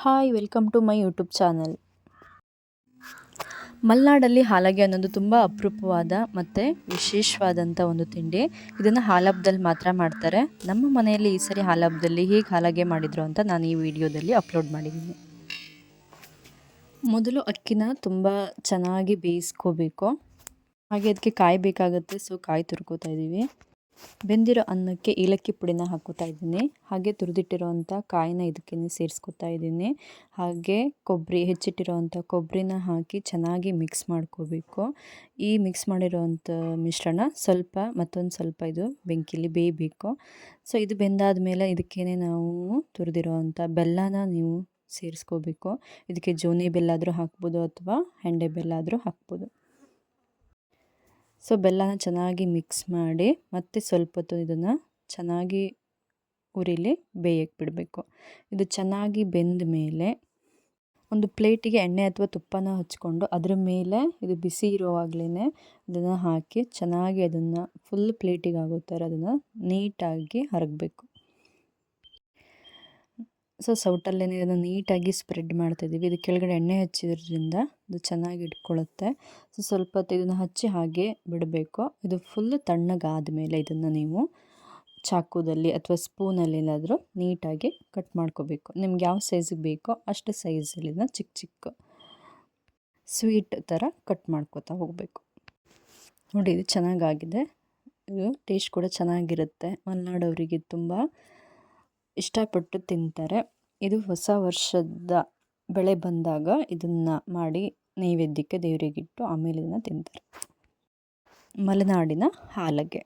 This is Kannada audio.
Hi welcome to my YouTube channel. ಮಲೆನಾಡಲ್ಲಿ ಹಾಲಗೆ ಅನ್ನೋದು ತುಂಬ ಅಪರೂಪವಾದ ಮತ್ತು ವಿಶೇಷವಾದಂಥ ಒಂದು ತಿಂಡಿ. ಇದನ್ನು ಹಾಲಹಬ್ಬದಲ್ಲಿ ಮಾತ್ರ ಮಾಡ್ತಾರೆ. ನಮ್ಮ ಮನೆಯಲ್ಲಿ ಈ ಸರಿ ಹಾಲಹಬ್ಬದಲ್ಲಿ ಹೇಗೆ ಹಾಲಗೆ ಮಾಡಿದರು ಅಂತ ನಾನು ಈ ವಿಡಿಯೋದಲ್ಲಿ ಅಪ್ಲೋಡ್ ಮಾಡಿದ್ದೀನಿ. ಮೊದಲು ಅಕ್ಕಿನ ತುಂಬ ಚೆನ್ನಾಗಿ ಬೇಯಿಸ್ಕೋಬೇಕು. ಹಾಗೆ ಅದಕ್ಕೆ ಕಾಯಿ ಬೇಕಾಗುತ್ತೆ, ಸೊ ಕಾಯಿ ತುರ್ಕೋತಾ ಇದ್ದೀವಿ. ಬೆಂದಿರೋ ಅನ್ನಕ್ಕೆ ಏಲಕ್ಕಿ ಪುಡಿನ ಹಾಕೋತಾ ಇದ್ದೀನಿ. ಹಾಗೆ ತುರಿದಿಟ್ಟಿರೋವಂಥ ಕಾಯಿನ ಇದಕ್ಕೆ ಸೇರಿಸ್ಕೊತಾ ಇದ್ದೀನಿ. ಹಾಗೆ ಹೆಚ್ಚಿಟ್ಟಿರೋವಂಥ ಕೊಬ್ಬರಿನ ಹಾಕಿ ಚೆನ್ನಾಗಿ ಮಿಕ್ಸ್ ಮಾಡ್ಕೋಬೇಕು. ಈ ಮಿಕ್ಸ್ ಮಾಡಿರೋವಂಥ ಮಿಶ್ರಣ ಮತ್ತೊಂದು ಸ್ವಲ್ಪ ಇದು ಬೆಂಕಿಲಿ ಬೇಯಬೇಕು. ಸೊ ಇದು ಬೆಂದಾದ ಮೇಲೆ ಇದಕ್ಕೇ ನಾವು ತುರಿದಿರೋವಂಥ ಬೆಲ್ಲನ ನೀವು ಸೇರಿಸ್ಕೋಬೇಕು. ಇದಕ್ಕೆ ಜೋನಿ ಬೆಲ್ಲ ಆದರೂ ಹಾಕ್ಬೋದು ಅಥವಾ ಹೆಂಡೆ ಬೆಲ್ಲ ಆದರೂ ಹಾಕ್ಬೋದು. ಸೊ ಬೆಲ್ಲನ ಚೆನ್ನಾಗಿ ಮಿಕ್ಸ್ ಮಾಡಿ ಮತ್ತೆ ಸ್ವಲ್ಪ ಹೊತ್ತು ಇದನ್ನು ಚೆನ್ನಾಗಿ ಉರಿಲಿ ಬೇಯಕ್ಕೆ ಬಿಡಬೇಕು. ಇದು ಚೆನ್ನಾಗಿ ಬೆಂದ ಮೇಲೆ ಒಂದು ಪ್ಲೇಟಿಗೆ ಎಣ್ಣೆ ಅಥವಾ ತುಪ್ಪನ ಹಚ್ಕೊಂಡು ಅದ್ರ ಮೇಲೆ ಇದು ಬಿಸಿ ಇರುವಾಗಲೇ ಇದನ್ನು ಹಾಕಿ ಚೆನ್ನಾಗಿ ಅದನ್ನು ಫುಲ್ ಪ್ಲೇಟಿಗೆ ಆಗೋ ಥರ ಅದನ್ನು ನೀಟಾಗಿ ಹರಗಬೇಕು. ಸೊ ಸೌಟಲ್ಲೇ ಇದನ್ನು ನೀಟಾಗಿ ಸ್ಪ್ರೆಡ್ ಮಾಡ್ತಾಯಿದ್ದೀವಿ. ಇದು ಕೆಳಗಡೆ ಎಣ್ಣೆ ಹಚ್ಚಿದ್ರಿಂದ ಇದು ಚೆನ್ನಾಗಿ ಇಟ್ಕೊಳ್ಳುತ್ತೆ. ಸೊ ಸ್ವಲ್ಪ ಹೊತ್ತು ಇದನ್ನು ಹಚ್ಚಿ ಹಾಗೆ ಬಿಡಬೇಕು. ಇದು ಫುಲ್ ತಣ್ಣಗಾದ ಮೇಲೆ ಇದನ್ನು ನೀವು ಚಾಕುದಲ್ಲಿ ಅಥವಾ ಸ್ಪೂನಲ್ಲಿ ಏನಾದರೂ ನೀಟಾಗಿ ಕಟ್ ಮಾಡ್ಕೋಬೇಕು. ನಿಮ್ಗೆ ಯಾವ ಸೈಜಿಗೆ ಬೇಕೋ ಅಷ್ಟು ಸೈಜಲ್ಲಿ ಇದನ್ನ ಚಿಕ್ಕ ಚಿಕ್ಕ ಸ್ವೀಟ್ ಥರ ಕಟ್ ಮಾಡ್ಕೋತಾ ಹೋಗಬೇಕು. ನೋಡಿ ಇದು ಚೆನ್ನಾಗಾಗಿದೆ. ಇದು ಟೇಸ್ಟ್ ಕೂಡ ಚೆನ್ನಾಗಿರುತ್ತೆ. ಮಲೆನಾಡವರಿಗೆ ತುಂಬ ಇಷ್ಟಪಟ್ಟು ತಿಂತಾರೆ. ಇದು ಹೊಸ ವರ್ಷದ ಬೆಳೆ ಬಂದಾಗ ಇದನ್ನು ಮಾಡಿ ನೈವೇದ್ಯಕ್ಕೆ ದೇವರಿಗಿಟ್ಟು ಆಮೇಲೆ ಇದನ್ನು ತಿಂತಾರೆ. ಮಲೆನಾಡಿನ ಹಾಲಗೆ.